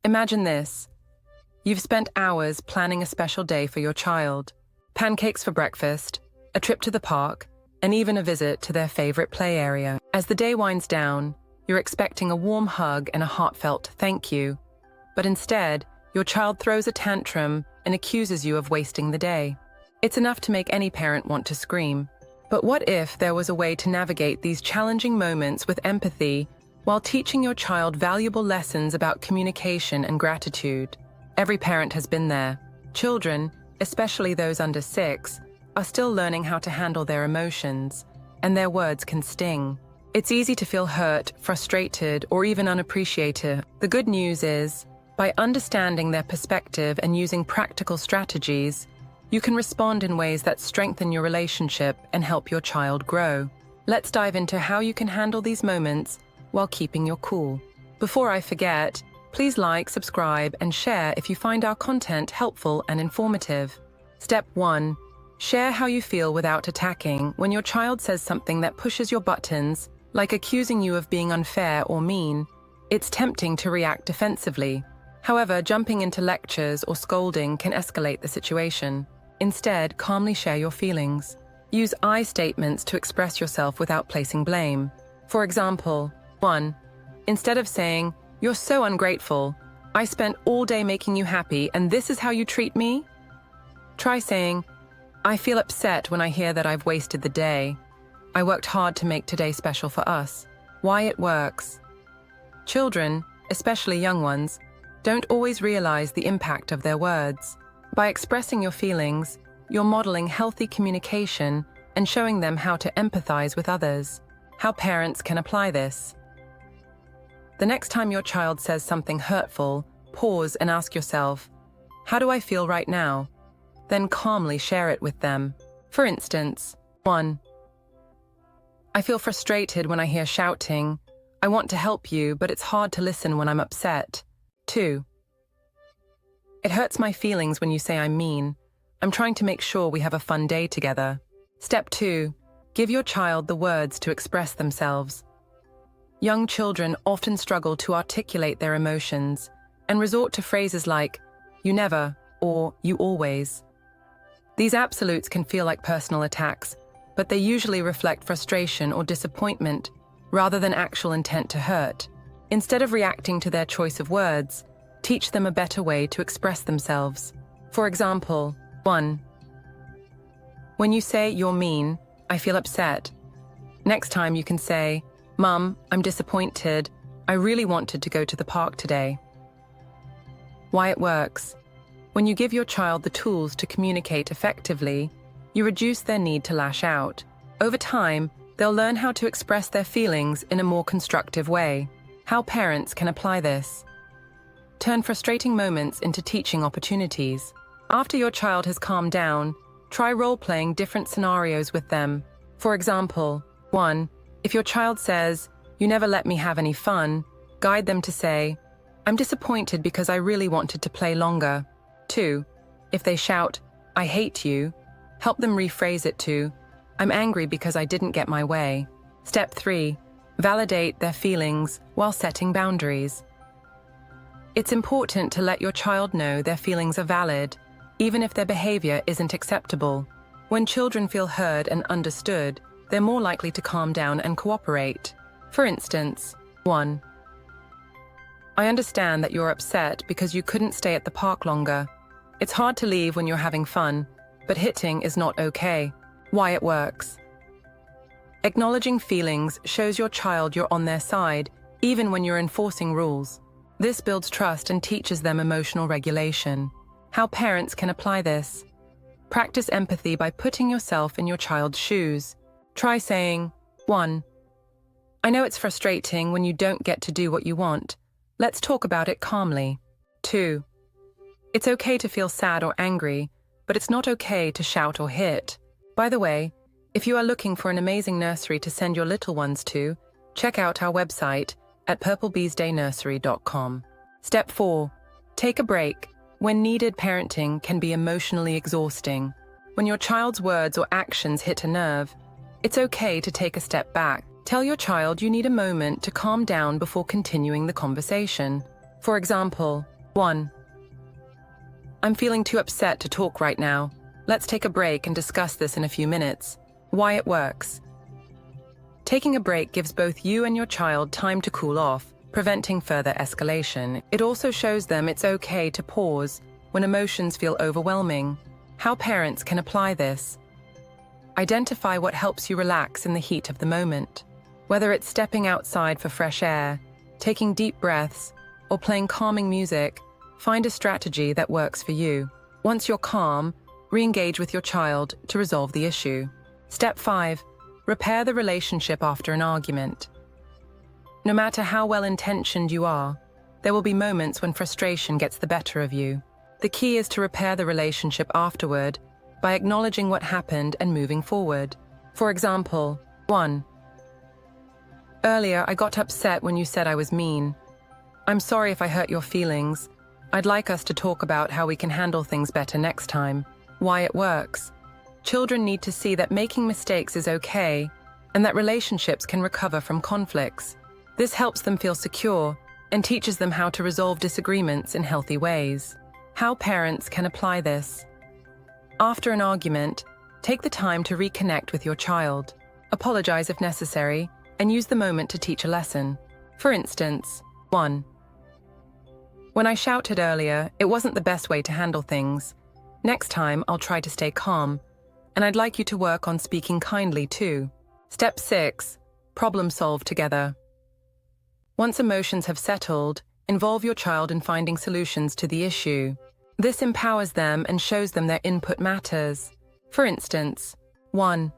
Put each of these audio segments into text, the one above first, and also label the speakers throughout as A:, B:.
A: Imagine this. You've spent hours planning a special day for your child. Pancakes for breakfast, a trip to the park, and even a visit to their favorite play area. As the day winds down, you're expecting a warm hug and a heartfelt thank you. But instead, your child throws a tantrum and accuses you of wasting the day. It's enough to make any parent want to scream. But what if there was a way to navigate these challenging moments with empathy while teaching your child valuable lessons about communication and gratitude? Every parent has been there. Children, especially those under 6, are still learning how to handle their emotions, and their words can sting. It's easy to feel hurt, frustrated, or even unappreciated. The good news is, by understanding their perspective and using practical strategies, you can respond in ways that strengthen your relationship and help your child grow. Let's dive into how you can handle these moments while keeping your cool. Before I forget, please like, subscribe, and share if you find our content helpful and informative. Step 1. Share how you feel without attacking. When your child says something that pushes your buttons, like accusing you of being unfair or mean, it's tempting to react defensively. However, jumping into lectures or scolding can escalate the situation. Instead, calmly share your feelings. Use I statements to express yourself without placing blame. For example, 1. Instead of saying, "You're so ungrateful. I spent all day making you happy and this is how you treat me?" Try saying, "I feel upset when I hear that I've wasted the day. I worked hard to make today special for us." Why it works. Children, especially young ones, don't always realize the impact of their words. By expressing your feelings, you're modeling healthy communication and showing them how to empathize with others. How parents can apply this. The next time your child says something hurtful, pause and ask yourself, "How do I feel right now?" Then calmly share it with them. For instance, 1. I feel frustrated when I hear shouting. I want to help you, but it's hard to listen when I'm upset. 2. It hurts my feelings when you say I'm mean. I'm trying to make sure we have a fun day together. Step 2. Give your child the words to express themselves. Young children often struggle to articulate their emotions and resort to phrases like, "you never," or "you always." These absolutes can feel like personal attacks, but they usually reflect frustration or disappointment rather than actual intent to hurt. Instead of reacting to their choice of words, teach them a better way to express themselves. For example, 1. When you say "you're mean," I feel upset. Next time you can say, "Mum, I'm disappointed. I really wanted to go to the park today." Why it works. When you give your child the tools to communicate effectively, you reduce their need to lash out. Over time, they'll learn how to express their feelings in a more constructive way. How parents can apply this. Turn frustrating moments into teaching opportunities. After your child has calmed down, try role-playing different scenarios with them. For example, 1. If your child says, "You never let me have any fun," guide them to say, "I'm disappointed because I really wanted to play longer." 2. If they shout, "I hate you," help them rephrase it to, "I'm angry because I didn't get my way." Step 3. Validate their feelings while setting boundaries. It's important to let your child know their feelings are valid, even if their behavior isn't acceptable. When children feel heard and understood, they're more likely to calm down and cooperate. For instance, 1. I understand that you're upset because you couldn't stay at the park longer. It's hard to leave when you're having fun, but hitting is not okay. Why it works. Acknowledging feelings shows your child you're on their side, even when you're enforcing rules. This builds trust and teaches them emotional regulation. How parents can apply this. Practice empathy by putting yourself in your child's shoes. Try saying, 1. I know it's frustrating when you don't get to do what you want. Let's talk about it calmly. 2. It's okay to feel sad or angry, but it's not okay to shout or hit. By the way, if you are looking for an amazing nursery to send your little ones to, check out our website at purplebeesdaynursery.com. Step 4. Take a break. When needed, parenting can be emotionally exhausting. When your child's words or actions hit a nerve, it's okay to take a step back. Tell your child you need a moment to calm down before continuing the conversation. For example, 1. I'm feeling too upset to talk right now. Let's take a break and discuss this in a few minutes. Why it works. Taking a break gives both you and your child time to cool off, preventing further escalation. It also shows them it's okay to pause when emotions feel overwhelming. How parents can apply this. Identify what helps you relax in the heat of the moment. Whether it's stepping outside for fresh air, taking deep breaths, or playing calming music, find a strategy that works for you. Once you're calm, re-engage with your child to resolve the issue. Step 5. Repair the relationship after an argument. No matter how well-intentioned you are, there will be moments when frustration gets the better of you. The key is to repair the relationship afterward by acknowledging what happened and moving forward. For example, 1. Earlier, I got upset when you said I was mean. I'm sorry if I hurt your feelings. I'd like us to talk about how we can handle things better next time. Why it works. Children need to see that making mistakes is okay and that relationships can recover from conflicts. This helps them feel secure and teaches them how to resolve disagreements in healthy ways. How parents can apply this. After an argument, take the time to reconnect with your child. Apologize if necessary and use the moment to teach a lesson. For instance, 1. When I shouted earlier, it wasn't the best way to handle things. Next time, I'll try to stay calm. And I'd like you to work on speaking kindly too. Step 6. Problem solve together. Once emotions have settled, involve your child in finding solutions to the issue. This empowers them and shows them their input matters. For instance, 1.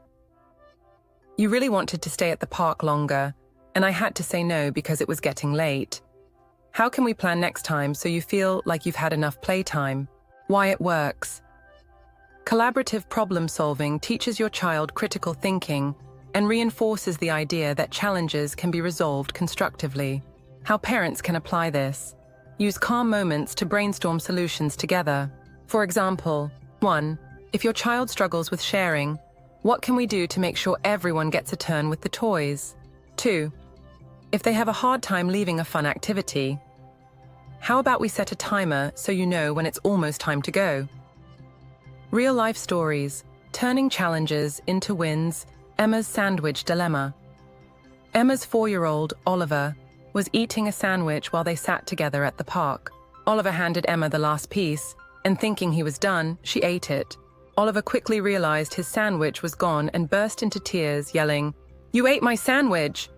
A: You really wanted to stay at the park longer, and I had to say no because it was getting late. How can we plan next time so you feel like you've had enough playtime? Why it works. Collaborative problem-solving teaches your child critical thinking and reinforces the idea that challenges can be resolved constructively. How parents can apply this. Use calm moments to brainstorm solutions together. For example, 1. If your child struggles with sharing, what can we do to make sure everyone gets a turn with the toys? 2. If they have a hard time leaving a fun activity, how about we set a timer so you know when it's almost time to go? Real-life stories, turning challenges into wins. Emma's sandwich dilemma. Emma's 4-year-old, Oliver, was eating a sandwich while they sat together at the park. Oliver handed Emma the last piece, and thinking he was done, she ate it. Oliver quickly realized his sandwich was gone and burst into tears, yelling, "You ate my sandwich!"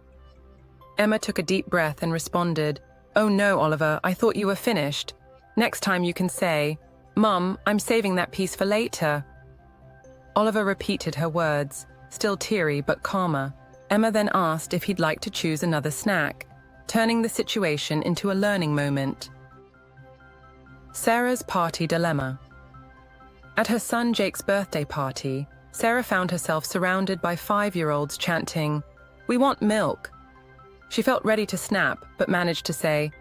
A: Emma took a deep breath and responded, "Oh no, Oliver, I thought you were finished. Next time you can say, 'Mum, I'm saving that piece for later.'" Oliver repeated her words, still teary but calmer. Emma then asked if he'd like to choose another snack, turning the situation into a learning moment. Sarah's party dilemma. At her son Jake's birthday party, Sarah found herself surrounded by 5-year-olds chanting, "We want milk." She felt ready to snap, but managed to say,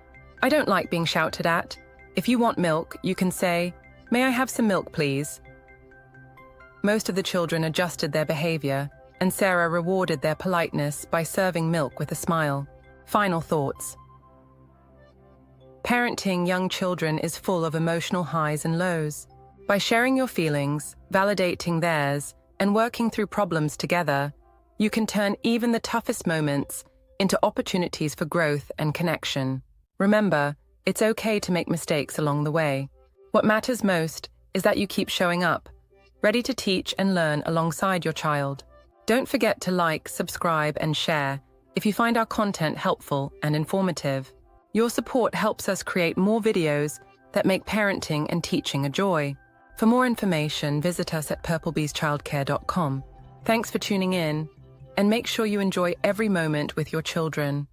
A: "I don't like being shouted at. If you want milk, you can say, 'May I have some milk, please?'" Most of the children adjusted their behavior, and Sarah rewarded their politeness by serving milk with a smile. Final thoughts. Parenting young children is full of emotional highs and lows. By sharing your feelings, validating theirs, and working through problems together, you can turn even the toughest moments into opportunities for growth and connection. Remember, it's okay to make mistakes along the way. What matters most is that you keep showing up, ready to teach and learn alongside your child. Don't forget to like, subscribe, and share if you find our content helpful and informative. Your support helps us create more videos that make parenting and teaching a joy. For more information, visit us at purplebeeschildcare.com. Thanks for tuning in, and make sure you enjoy every moment with your children.